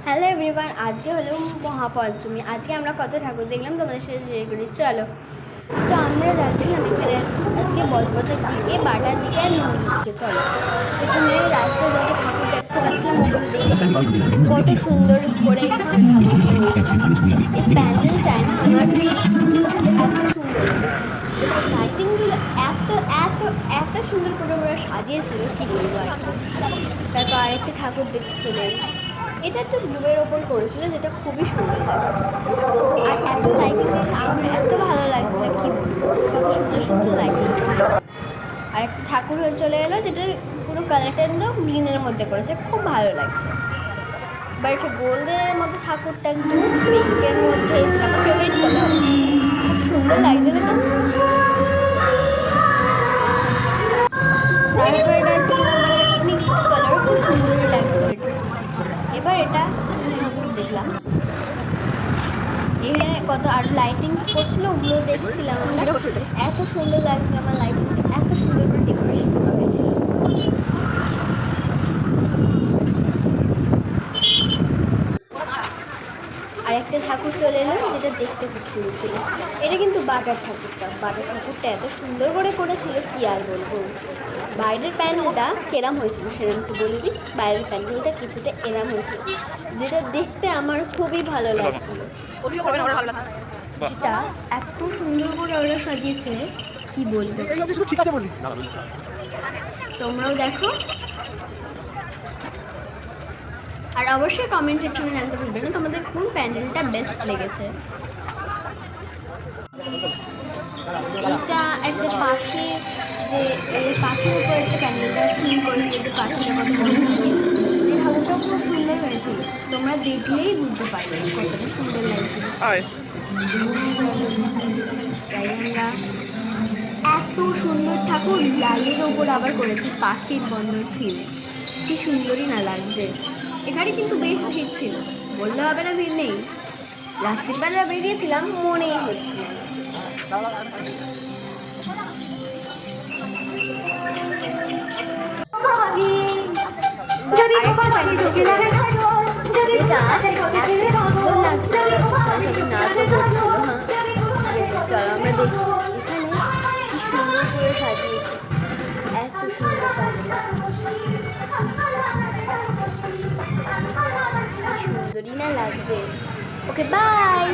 Hello everyone, আজকে হলো মহাপঞ্চমী। আজকে আমরা কত ঠাকুর দেখলাম তোমাদের সাথে শেয়ার করি, চলো। তো আমরা যাচ্ছিলাম এখানে আজকে বজবজের দিকে, বাটার দিকে আর নদীর দিকে। চলো, প্রথমে রাস্তায় যত ঠাকুর দেখতে পাচ্ছিলাম ওগুলো দেখছি, কত সুন্দর করে ঠাকুর হয়েছে। এই প্যান্ডেলটায় না আমার এত সুন্দর লেগেছে, লাইটিংগুলো এত এত এত সুন্দর করে ওরা সাজিয়েছিল, কী বলবো আর কি। তারপর আরেকটা ঠাকুর দেখতে চলে এলাম। এটা একটু গ্লুবের ওপর করেছিল, যেটা খুবই সুন্দর লাগছে। আর এত লাইটিং দেখে আমার এত ভালো লাগছিল, কি বলবো, কত সুন্দর সুন্দর লাইটিং ছিল। আর একটা ঠাকুর হয়ে চলে এলো, যেটার পুরো কালারটা একদম গ্রিনের মধ্যে করেছে, খুব ভালো লাগছে। বাট সে গোল্ডেনের মধ্যে ঠাকুরটা একটু পিঙ্কের মধ্যে, যেটা আমার ফেভারিট কালার, খুব সুন্দর লাগছিল কিন্তু। তারপর এটা একটু মিক্সড কালার, খুব সুন্দরই লাগছিল এটা। এবার এটা ঠাকুর দেখলাম, এখানে কত আর লাইটিংস করছিল, ওগুলো দেখছিলাম আমরা। এত সুন্দর লাগছিল আমার লাইটিংটা, এত সুন্দর করে ডেকোরেশন করা হয়েছিল। আর একটা ঠাকুর চলে এলো, যেটা দেখতে খুব সুন্দর ছিল। এটা কিন্তু বাটার ঠাকুরটা এত সুন্দর করে করেছিল, কি আর বলবো। বাইরের প্যান্ডেলটা কেরাম হয়েছিল সেরকম একটু বলে দিই। বাইরের প্যান্ডেলটা কিছুটা এরাম হয়েছিল, যেটা দেখতে আমার খুবই ভালো লাগছিল। যেটা এত সুন্দর করে ওরা সাজিয়েছে, কি বলবো। তোমরাও দেখো, আর অবশ্যই কমেন্ট সেকশনে জানতে পারবে না তোমাদের কোন প্যান্ডেলটা বেস্ট লেগেছে। এটা একটা পাখি, যে পাখির উপর একটা প্যান্ডেলটা থিম করেছে, যে পাখিটা কত বড় থাকে, যে ঠাকুরটা খুব সুন্দর হয়েছিল। তোমরা দেখলেই বুঝতে পারবে কতটা সুন্দর লাগছিল। আমরা এত সুন্দর ঠাকুর লালের ওপর আবার করেছে পাখির বন্দর থিম, কি সুন্দরই না লাগছে। এখানে কিন্তু বেশ ভিড় ছিল, বললে হবে না ভিড় নেই। রাত্রিবেলা বেরিয়েছিলাম, মনেই হচ্ছে না। চলো আমরা দেখি এখানে কি সুন্দর করে সাজিয়েছে, এত সুন্দর সুন্দরই না লাগছে। ওকে, বাই।